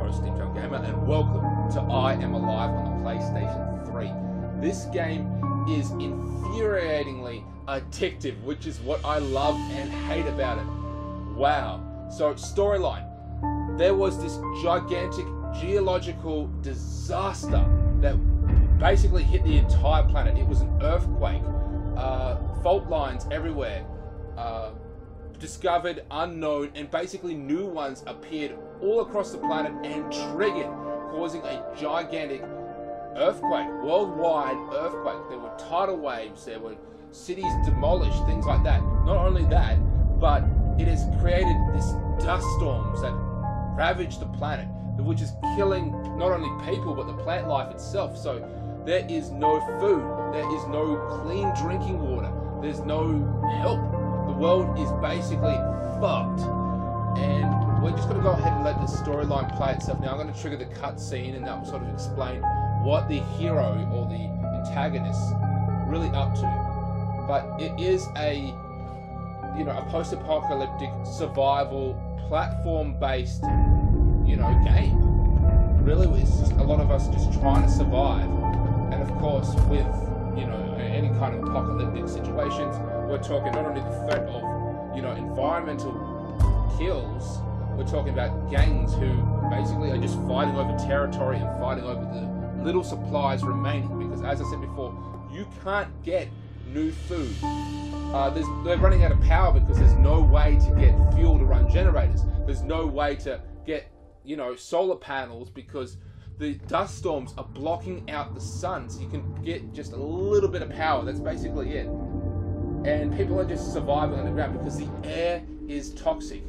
bro, Steam Trail Gamer, and welcome to I Am Alive on the PlayStation 3. This game is infuriatingly addictive, which is what I love and hate about it. Wow. So, storyline. There was this gigantic geological disaster that basically hit the entire planet. It was an earthquake. Fault lines everywhere. Discovered, unknown, and basically new ones appeared all across the planet and triggered, causing a gigantic earthquake, worldwide earthquake. There were tidal waves, there were cities demolished, things like that. Not only that, but it has created this dust storms that ravage the planet, which is killing not only people but the plant life itself. So there is no food, there is no clean drinking water, there's no help. The world is basically fucked, and we're just going to go ahead and let the storyline play itself. Now I'm going to trigger the cutscene, and that will sort of explain what the hero or the antagonist really up to. But it is a post-apocalyptic survival platform-based, game. Really, it's just a lot of us just trying to survive, and of course with any kind of apocalyptic situations, we're talking not only the threat of, environmental kills, we're talking about gangs who basically are just fighting over territory and fighting over the little supplies remaining, because as I said before, you can't get new food. They're running out of power because there's no way to get fuel to run generators. There's no way to get, solar panels because the dust storms are blocking out the sun, so you can get just a little bit of power. That's basically it. And people are just surviving on the ground because the air is toxic.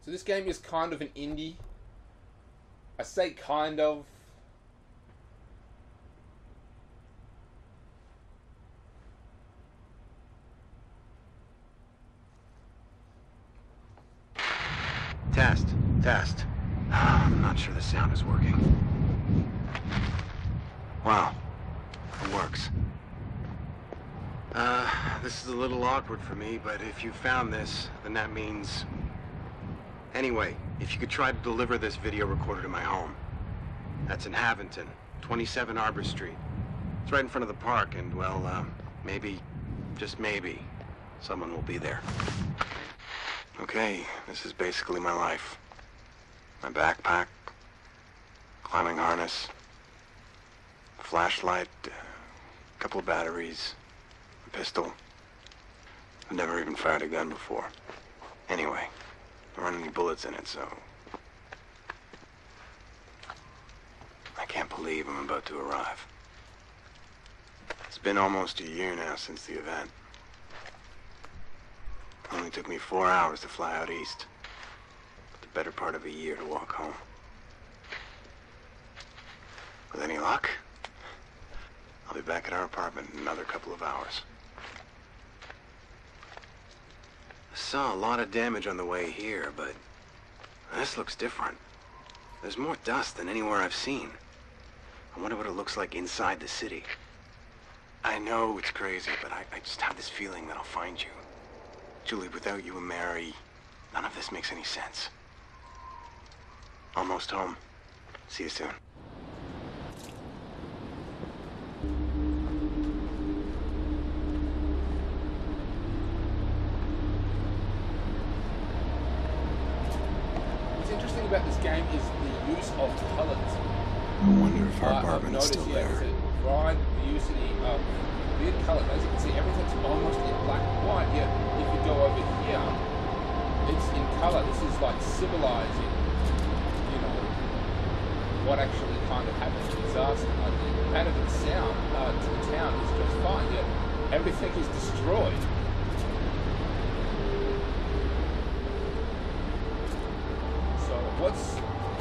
So this game is kind of an indie. I say kind of. Test. I'm not sure the sound is working. Wow. It works. This is a little awkward for me, but if you found this, then that means... Anyway, if you could try to deliver this video recorder to my home. That's in Haventon, 27 Arbor Street. It's right in front of the park, and, well, maybe, just maybe, someone will be there. Okay, this is basically my life. My backpack, climbing harness, flashlight, a couple of batteries, a pistol. I've never even fired a gun before. Anyway, there aren't any bullets in it, so... I can't believe I'm about to arrive. It's been almost a year now since the event. It only took me 4 hours to fly out east. But the better part of a year to walk home. With any luck, I'll be back at our apartment in another couple of hours. I saw a lot of damage on the way here, but this looks different. There's more dust than anywhere I've seen. I wonder what it looks like inside the city. I know it's crazy, but I just have this feeling that I'll find you. Julie, without you and Mary, none of this makes any sense. Almost home. See you soon. What's interesting about this game is the use of colors. I wonder if our apartment's still there. There's a wide usage of weird colors. As you can see, everything's almost in black and white. Yet, if you go over here, it's in color. This is like symbolizing, what actually kind of happened to disaster. Like the benefit sound to the town is just fine. Yet, everything is destroyed. So, what's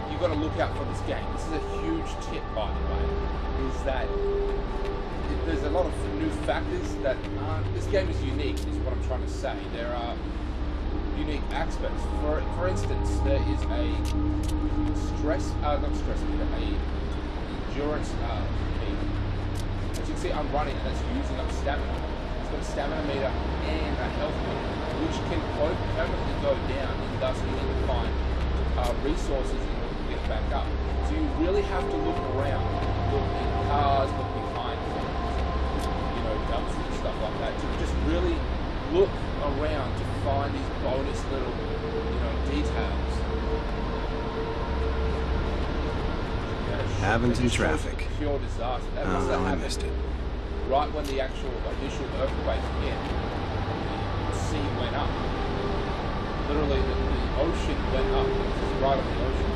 you've got to look out for this game? This is a huge tip, by the way, is that there's a lot of new factors that this game is unique, is what I'm trying to say. There are unique aspects. For instance, there is a endurance key. As you can see, I'm running and it's using up stamina. got a stamina meter and a health meter, which can both permanently go down, and thus you need to find resources in order to get back up. So you really have to look around, look in cars, look behind things, you know, dumpsters and stuff like that, to just really look around to find these bonus little, you know, details. Abington traffic. Pure disaster. That Oh, must have I happened missed it. right when the actual initial earthquake hit. The sea went up. Literally, the ocean went up. This is right on the ocean.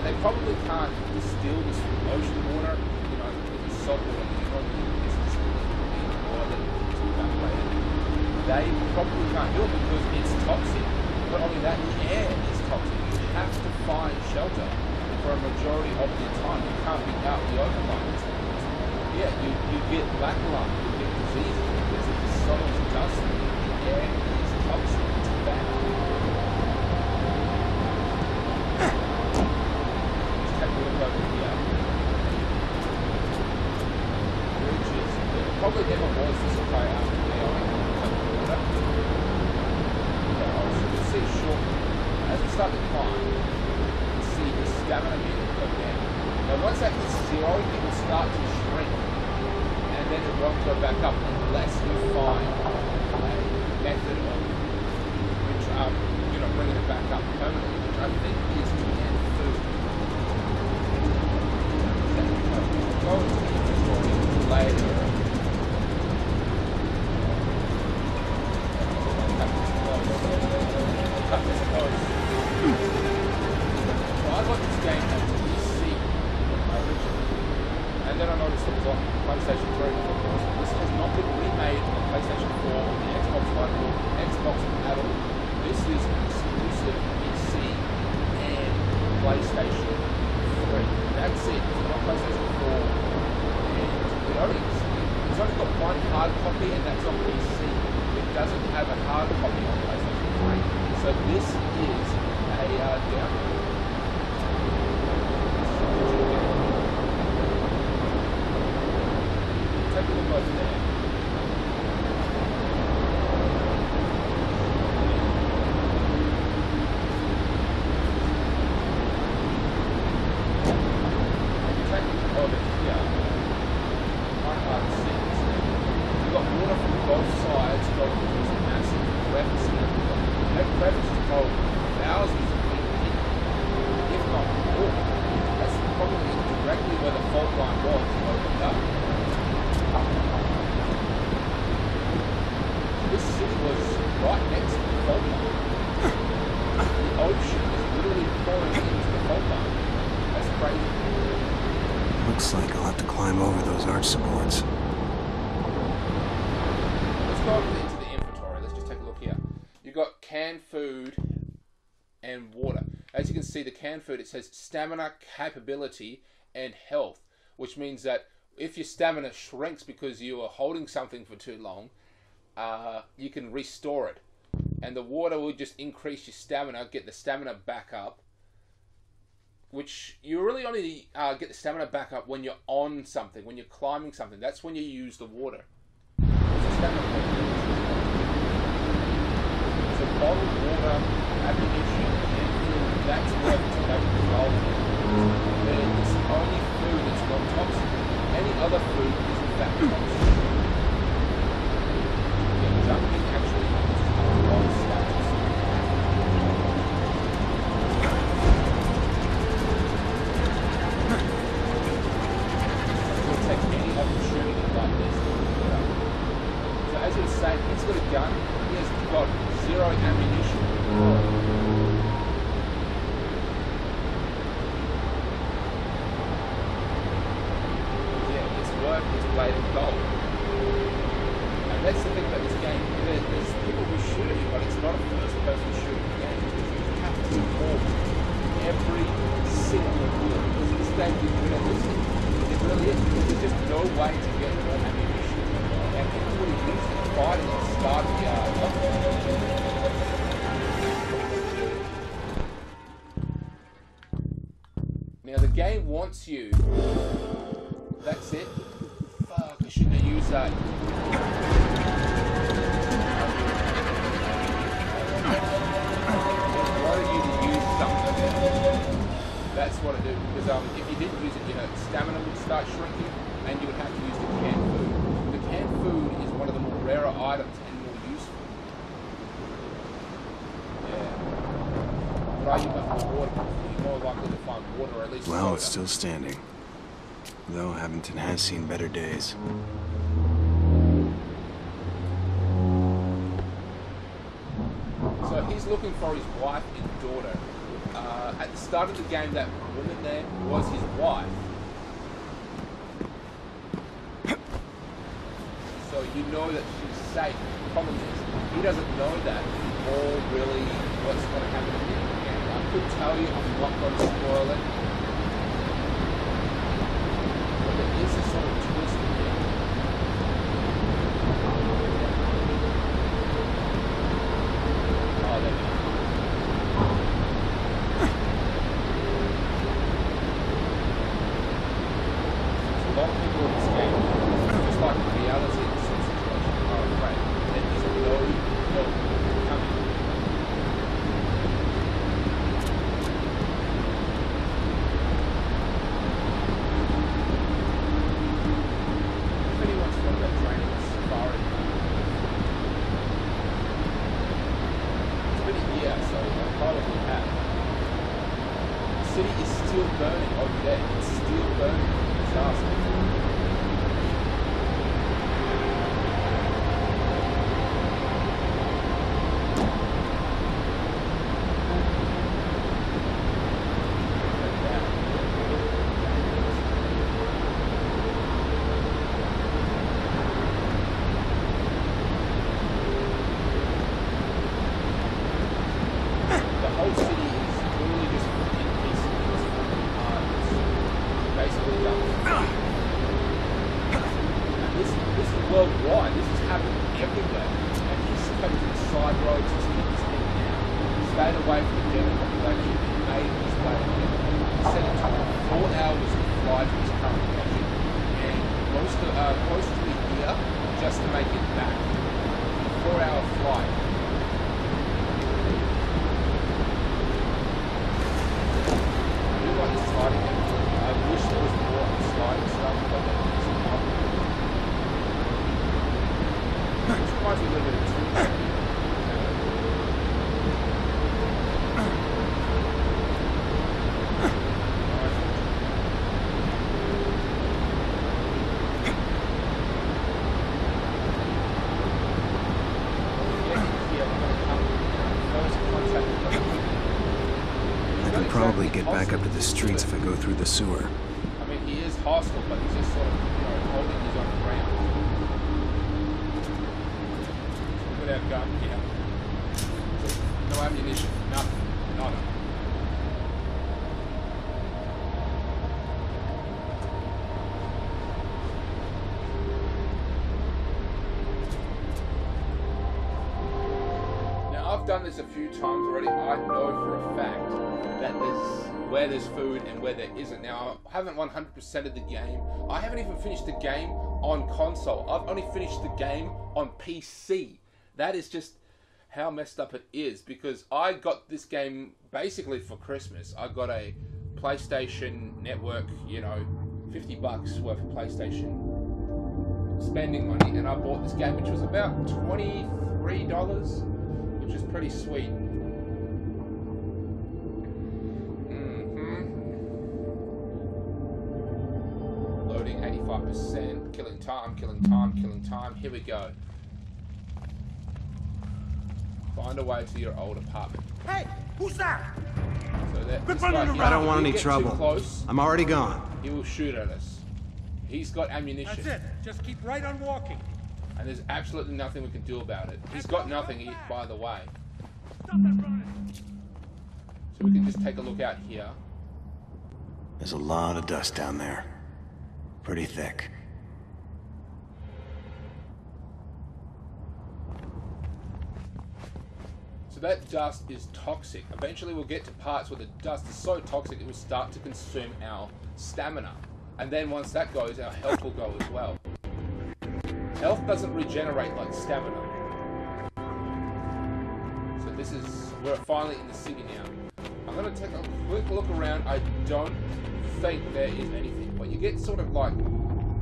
They probably can't distill this ocean water, you know, because it's salt water. You know, it's the water that is evaporated. They probably can't do it because it's toxic. Not only that, the air is toxic. You have to find shelter for a majority of the time. You can't be out in the open like this. Yeah, you get black lung, you get diseases because it's so much dust. The air is toxic. It's bad. Just take a look over here. Bridges. There probably never was this high up in the water. So you can see shortly, as we start to climb, you see the stamina meter go down. Now once that hits zero, it will start to shrink, and then it won't go back up unless you find a method of which, you know, bringing it back up permanently, which I think is canned food. Go into the inventory later. Cut this close. So I got this game on PC originally, and then I noticed it was on PlayStation 3. This has not been remade on PlayStation 4, the Xbox One, or Xbox at all. This is exclusive PC and PlayStation 3. That's it. It's not PlayStation 4, and it's only got one hard copy, and that's on PC. It doesn't have a hard copy on PlayStation 3. So this is a download. Take a look over there. Take a look over here. I can't see this thing. You've got water from both sides going through this massive crevice here. That crevice is probably thousands of feet deep, if not more. That's probably directly where the fault line was opened up. This city was right next to the fault line. The ocean is literally pouring into the fault line. That's crazy. Looks like I'll have to climb over those arch supports. Let's go into the inventory. Let's just take a look here. You've got canned food and water. As you can see, the canned food, it says stamina, capability, and health, which means that if your stamina shrinks because you are holding something for too long, you can restore it. And the water will just increase your stamina, get the stamina back up, which you really only get the stamina back up when you're on something, when you're climbing something. That's when you use the water. So bottled water, ammunition, and food, that's what that involved in. It's only food that's not toxic. Any other food is in fact toxic. Yeah, jumping actually has a lot of status. We'll take any opportunity like this to pick it up. So as you were saying, he's got a gun, he has got zero ammunition. Yeah, it's worth its weight in gold. And that's the thing about this game. There's people who shoot at you, but it's not a first-person shooting game. You have to walk every single wheel. Because this game is realistic. It really is. There's just no way to get more ammunition. And people would have used it fighting at the start of the Now the game wants you. That's it. Fuck, I shouldn't have used that. items any more useful. Yeah. But are you going for water? You're more likely to find water, or at least Well, soda. it's still standing. Though Abington has seen better days. So he's looking for his wife and daughter. At the start of the game, that woman there was his wife. So you know that she's safe. The problem is, he doesn't know that or really what's going to happen in the game. I could tell you, I'm not going to spoil it. But there is a sort of twist in there. Oh, there we go. There's a lot of people in this game, just like in reality in some situations, are afraid. There is no help coming. If anyone's thought about training a safari, it's been a year, so I probably have. The city is still burning over there. It's still burning. Disaster. The whole city is literally just in pieces. Basically done. And this is worldwide. This is happening everywhere. And he's kept to the side roads. He's kept his head down. Stayed away from the general population and made his way again. He said it took him 4 hours to fly to his current location and close to a year just to make it back. A 4-hour flight. I do like the sliding game. I wish there was more sliding stuff, but there isn't. Which reminds me a little bit of Tomb. I can probably get back up to the streets if I go through the sewer. I mean, he is hostile, but he's just sort of, holding his own ground. Without gun, yeah. No ammunition, nothing, nada. Now, I've done this a few times already. I know for a fact that where there's food and where there isn't. Now, I haven't 100% of the game. I haven't even finished the game on console. I've only finished the game on PC. That is just how messed up it is, because I got this game basically for Christmas. I got a PlayStation Network, $50 worth of PlayStation spending money, and I bought this game, which was about $23, which is pretty sweet. Loading 85%, killing time. Here we go. Find a way to your old apartment. Hey, who's that? So that Quit this running guy around. here, I don't want if we any get too trouble. close, I'm already gone. he will shoot at us. He's got ammunition. That's it. Just keep right on walking. And there's absolutely nothing we can do about it. He's got nothing, by the way. Stop that running. So we can just take a look out here. There's a lot of dust down there. Pretty thick. So that dust is toxic. Eventually we'll get to parts where the dust is so toxic it will start to consume our stamina. And then once that goes, our health will go as well. Health doesn't regenerate like stamina. So this is, we're finally in the city now. I'm going to take a quick look around. I don't think there is anything, but you get sort of like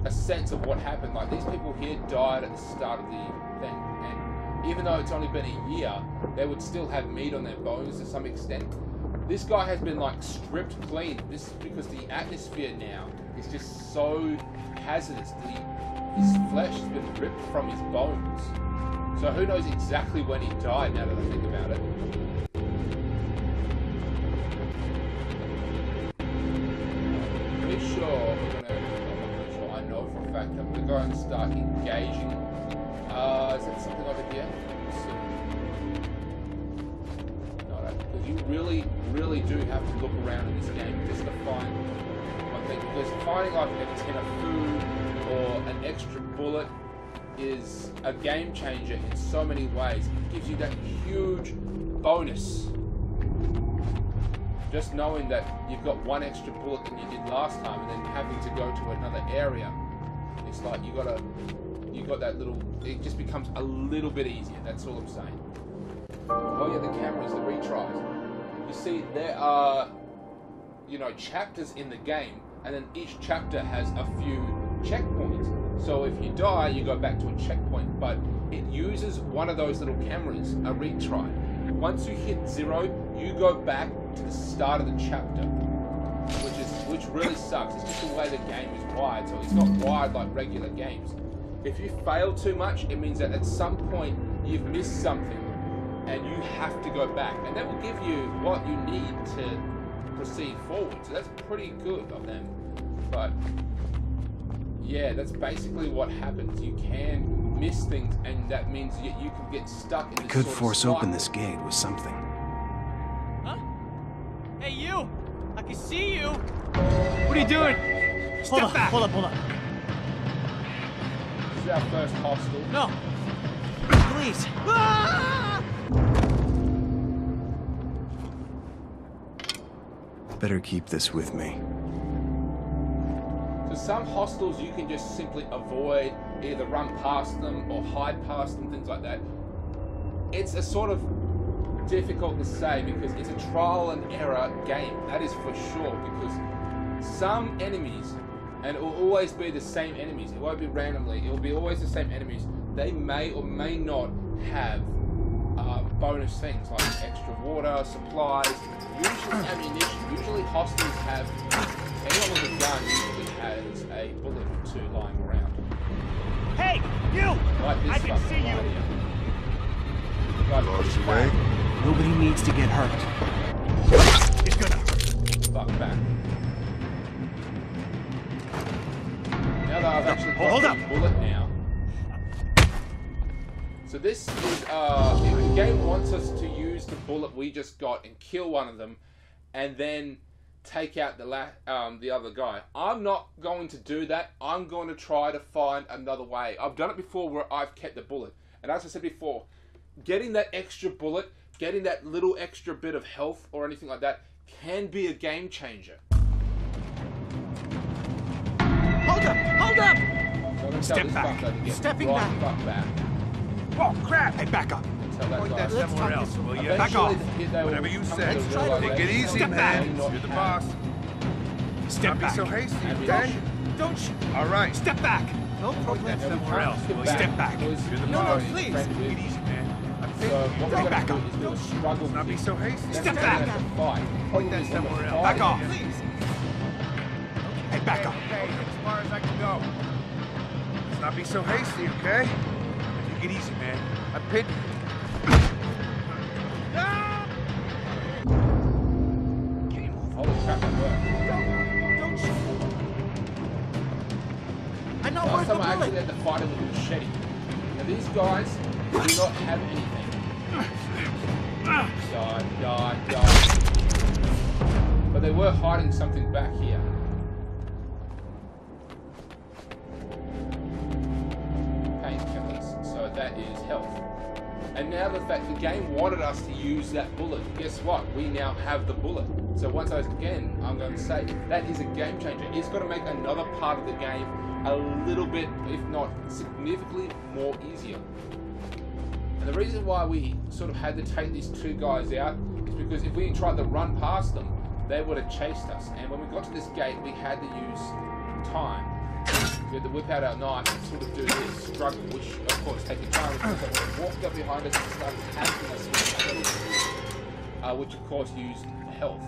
a sense of what happened. Like these people here died at the start of the then. And even though it's only been a year, they would still have meat on their bones to some extent. This guy has been like stripped clean. This is because the atmosphere now is just so hazardous. His flesh has been ripped from his bones. So who knows exactly when he died, now that I think about it. I'm pretty sure I know for a fact that we're going to start engaging. Is that something over here? No, because you really do have to look around in this game just to find one thing. Because finding like a tin of food or an extra bullet is a game changer in so many ways. It gives you that huge bonus. Just knowing that you've got one extra bullet than you did last time, and then having to go to another area, it's like you got that little. It just becomes a little bit easier. That's all I'm saying. Oh yeah, the cameras, the retries. You see, there are, you know, chapters in the game, and then each chapter has a few checkpoints. So if you die, you go back to a checkpoint, but it uses one of those little cameras, a retry. Once you hit 0, you go back to the start of the chapter, which really sucks. It's just the way the game is wired, so it's not wired like regular games. If you fail too much, it means that at some point you've missed something, and you have to go back, and that will give you what you need to proceed forward. So that's pretty good of them. But yeah, that's basically what happens. You can miss things, and that means you can get stuck in this Could sort of force cycle. open this gate with something. Huh? Hey, you! I can see you! What are you doing? Step back! Hold up. This is our first hostel. No! Please! Ah! Better keep this with me. So some hostels you can just simply avoid, either run past them or hide past them, things like that. It's a sort of difficult to say because it's a trial and error game, that is for sure, because some enemies, and it will always be the same enemies, it won't be randomly, it will be always the same enemies, they may or may not have bonus things like extra water, supplies, usually ammunition. Usually hostels have, anyone with a gun usually has a bullet or two lying around. Hey, you! Like this I can stuff see you. right here. Guys, push back. Nobody needs to get hurt. He's gonna. Fuck back. Now that I've actually got Hold the up. bullet now. So this is, if the game wants us to use the bullet we just got and kill one of them, and then take out the other guy. I'm not going to do that. I'm going to try to find another way. I've done it before where I've kept the bullet. And as I said before, getting that extra bullet, getting that little extra bit of health or anything like that can be a game changer. Hold up! So I'm gonna tell Step this back. fucker to get Stepping right back. fuck back. Oh, crap! Hey, back up! Tell that Point guy. that somewhere else, will you? Back off. Whatever you say. Let's try to Take it easy, Step man. back. You're the boss. Step Don't be back! so hasty, And okay? Don't sh- All right. Step back! No Point problem. that somewhere else, will you? Step back. You're the No, boss. please. Take it easy, man. I'm So paying what you. we're back going up. to do is we'll struggle Not be with so hasty. Step back. fight. Point that somewhere else. Back off! Please. Hey, back up! Hey, as far as I can go. Let's not be so hasty, okay? Take it easy, man. I'm pinned. Holy crap, that worked. Don't shoot! I'm not Last worth the time I actually bullet! had to fight him with a machete. Now these guys do not have anything. Die. But they were hiding something back here. Painkillers, so that is health. And now the fact the game wanted us to use that bullet, guess what? We now have the bullet. So once I'm going to say, that is a game changer. It's got to make another part of the game a little bit, if not significantly more easier. And the reason why we sort of had to take these two guys out is because if we tried to run past them, they would have chased us. And when we got to this gate, we had to use time. We had to whip out our knife and sort of do this struggle, which of course take your time. Because walked up behind us and started attacking us with which of course used health.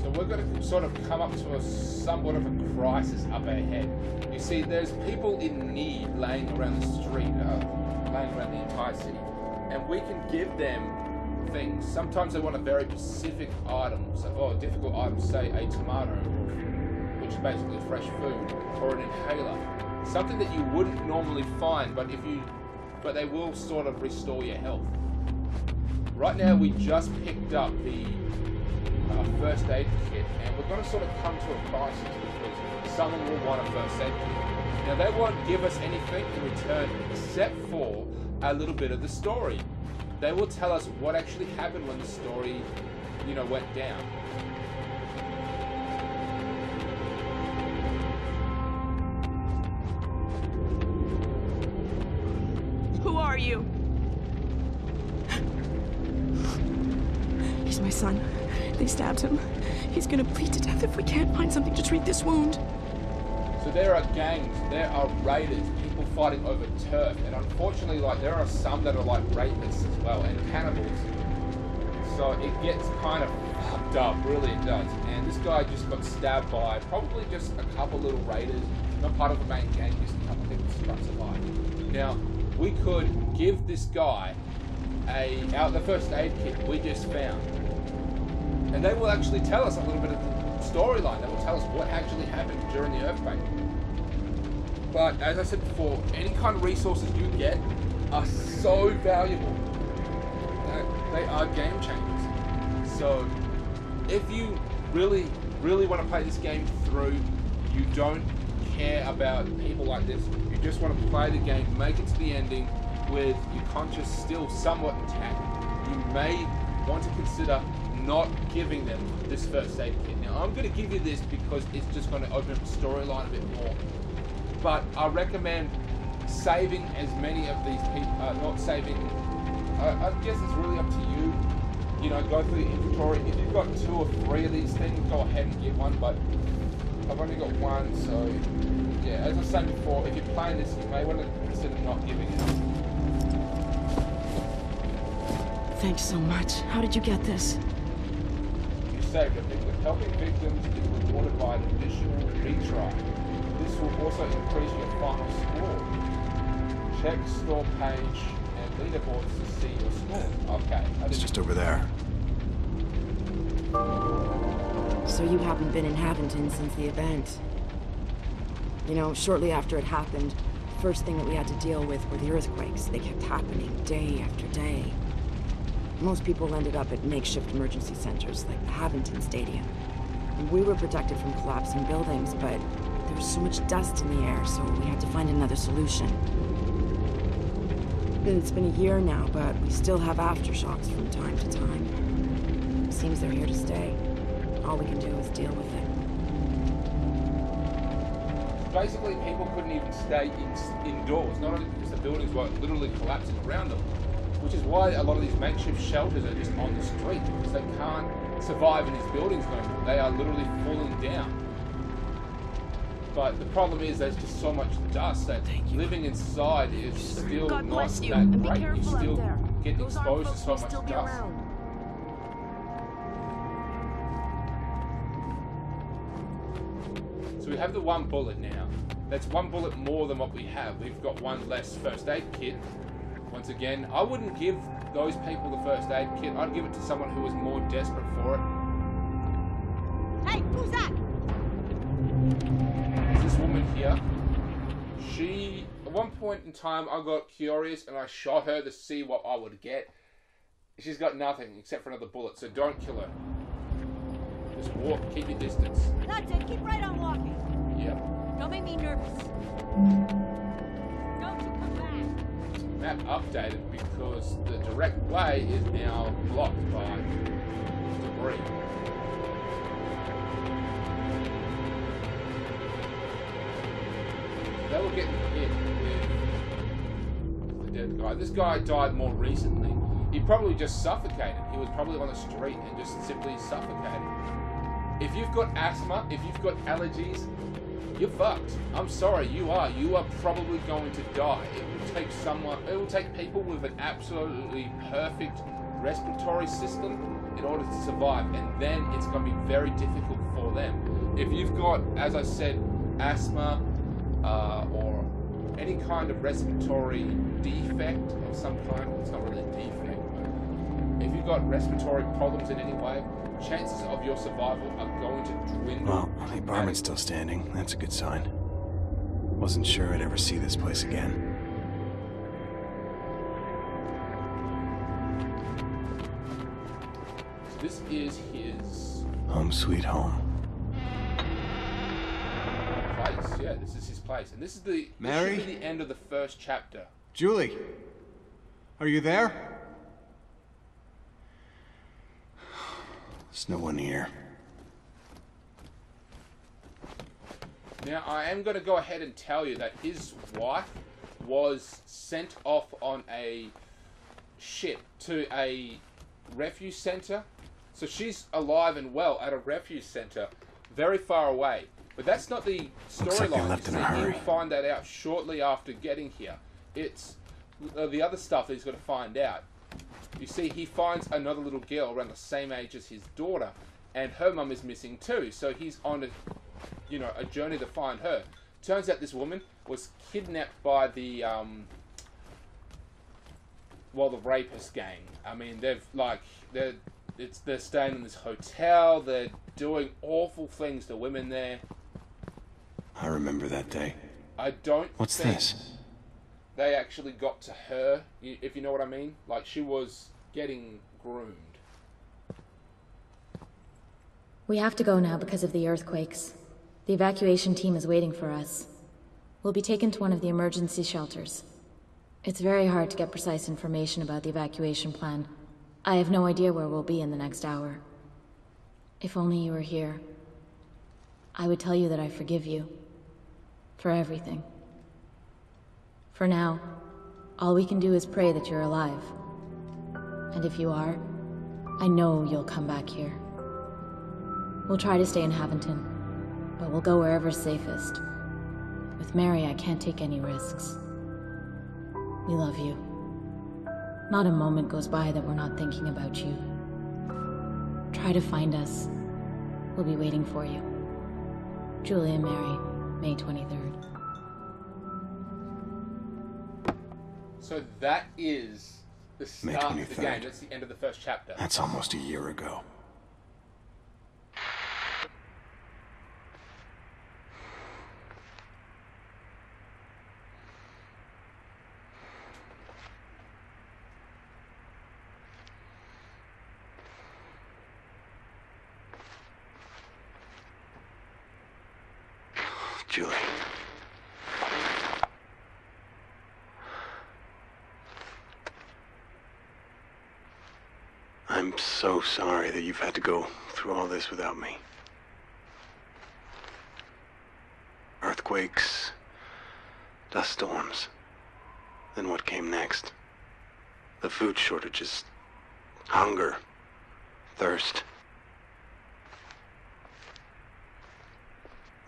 So we're going to sort of come up to a somewhat of a crisis up ahead. You see, there's people in need laying around the street, laying around the entire city, and we can give them things. Sometimes they want a very specific item, or a difficult item, say a tomato, which is basically fresh food, or an inhaler, something that you wouldn't normally find, but they will sort of restore your health. Right now, we just picked up the first aid kit, and we're going to sort of come to a crisis because someone will want a first aid kit. Now, they won't give us anything in return except for a little bit of the story. They will tell us what actually happened when the story, went down. Who are you? He's my son. They stabbed him. He's gonna bleed to death if we can't find something to treat this wound. So there are gangs, there are raiders, people fighting over turf, and unfortunately, there are some that are like rapists as well, and cannibals. So it gets kind of fucked up, really it does. And this guy just got stabbed by probably just a couple little raiders, not part of the main gang, just a couple of people struck survive. Now, we could give this guy the first aid kit we just found. And they will actually tell us a little bit of the storyline. They will tell us what actually happened during the earthquake. But as I said before, any kind of resources you get are so valuable. They are game changers. So if you really, really want to play this game through, you don't care about people like this, you just want to play the game, make it to the ending with your conscience still somewhat intact, you may want to consider not giving them this first aid kit. Now, I'm going to give you this because it's just going to open up the storyline a bit more. But I recommend saving as many of these people, not saving, I guess it's really up to you. Go through the inventory. If you've got 2 or 3 of these things, go ahead and get one, but I've only got one, so yeah, as I said before, if you're playing this, you may want to consider not giving it up. Thanks so much. How did you get this? You saved a victim. Helping victims is rewarded by an additional retry. This will also increase your final score. Check store page and leaderboards to see your score. Okay. It's just over there. So you haven't been in Haventon since the event. Shortly after it happened, first thing that we had to deal with were the earthquakes. They kept happening day after day. Most people ended up at makeshift emergency centers like the Haventon Stadium. We were protected from collapsing buildings, but there was so much dust in the air, so we had to find another solution. It's been a year now, but we still have aftershocks from time to time. Seems they're here to stay. All we can do is deal with it. Basically, people couldn't even stay indoors, not only because the buildings were literally collapsing around them, which is why a lot of these makeshift shelters are just on the street, because they can't survive in these buildings no more. They are literally falling down. But the problem is there's just so much dust that living inside is still not that great. You still get exposed to so much dust. So we have the 1 bullet now. That's 1 bullet more than what we have. We've got 1 less first aid kit. Once again, I wouldn't give those people the first aid kit. I'd give it to someone who was more desperate for it. Hey, who's that? This woman here, she, at one point in time, I got curious and I shot her to see what I would get. She's got nothing except for another bullet, so don't kill her. Just walk, keep your distance. That's it, keep right on walking. Yep. Don't make me nervous. Don't you come back. Map updated because the direct way is now blocked by debris. They were getting hit with the dead guy. This guy died more recently. he probably just suffocated. He was probably on the street and just simply suffocated. If you've got asthma, if you've got allergies, you're fucked. I'm sorry, you are. You are probably going to die. It will take people with an absolutely perfect respiratory system in order to survive, and then it's going to be very difficult for them. If you've got, as I said, asthma or any kind of respiratory defect of some kind, it's not really a defect, but if you've got respiratory problems in any way, chances of your survival are going to dwindle. Well, the apartment's still standing. That's a good sign. Wasn't sure I'd ever see this place again. So this is his Home sweet home. place. Yeah, this is his place. And this is the Mary? This should be the end of the first chapter. Julie, are you there? There's no one here. Now, I am going to go ahead and tell you that his wife was sent off on a ship to a refuge center. So she's alive and well at a refuge center very far away. But that's not the Looks like they storyline. left in a hurry. He'll find that out shortly after getting here. It's the other stuff that he's going to find out. You see, he finds another little girl around the same age as his daughter, and her mum is missing too. So he's on a journey to find her. Turns out this woman was kidnapped by the the rapist gang. I mean, they're staying in this hotel. They're doing awful things to women there. I remember that day. I don't. What's think this? They actually got to her, if you know what I mean. Like, she was getting groomed. We have to go now because of the earthquakes. The evacuation team is waiting for us. We'll be taken to one of the emergency shelters. It's very hard to get precise information about the evacuation plan. I have no idea where we'll be in the next hour. If only you were here, I would tell you that I forgive you. For everything. For now, all we can do is pray that you're alive. And if you are, I know you'll come back here. We'll try to stay in Haventon, but we'll go wherever's safest. With Mary, I can't take any risks. We love you. Not a moment goes by that we're not thinking about you. Try to find us. We'll be waiting for you. Julie and Mary, May 23rd. So that is the May start of the 23rd. game. That's the end of the first chapter. That's almost a year ago. Julie. I'm so sorry that you've had to go through all this without me. Earthquakes, dust storms. Then what came next? The food shortages, hunger, thirst.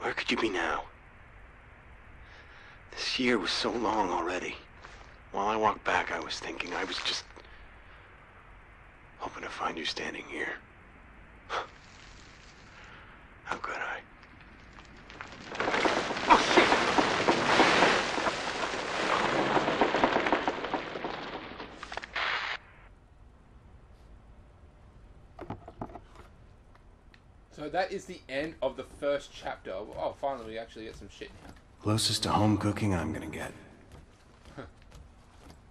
Where could you be now? This year was so long already. While I walked back, I was thinking I was just hoping to find you standing here. How could I? Oh, shit! So that is the end of the first chapter. Oh, finally we actually get some shit now. Closest to home cooking I'm gonna get.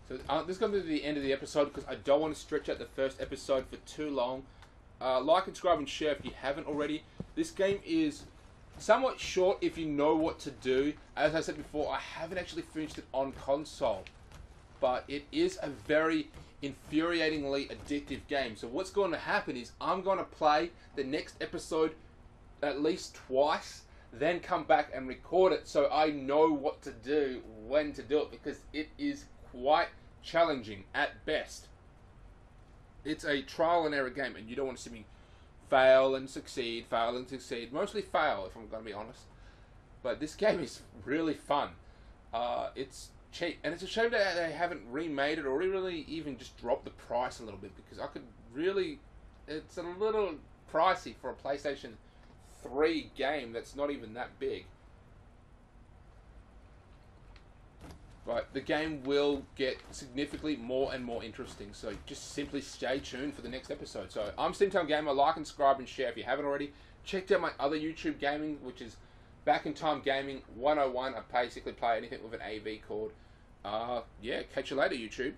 So this is going to be the end of the episode because I don't want to stretch out the first episode for too long. Like and subscribe and share if you haven't already. This game is somewhat short if you know what to do. As I said before, I haven't actually finished it on console. But it is a very infuriatingly addictive game. So what's going to happen is I'm going to play the next episode at least twice, then come back and record it so I know what to do, when to do it, because it is quite challenging at best. it's a trial and error game, and you don't want to see me fail and succeed, mostly fail if I'm going to be honest. But this game is really fun. It's cheap, and it's a shame that they haven't remade it or really even just dropped the price a little bit, because I could really, it's a little pricey for a PlayStation 3 game that's not even that big. But the game will get significantly more and more interesting, so just simply stay tuned for the next episode. So I'm Steamtown Gamer. Like and subscribe and share if you haven't already. Check out my other YouTube gaming, which is Back in Time Gaming 101. I basically play anything with an AV cord. Yeah, catch you later, YouTube.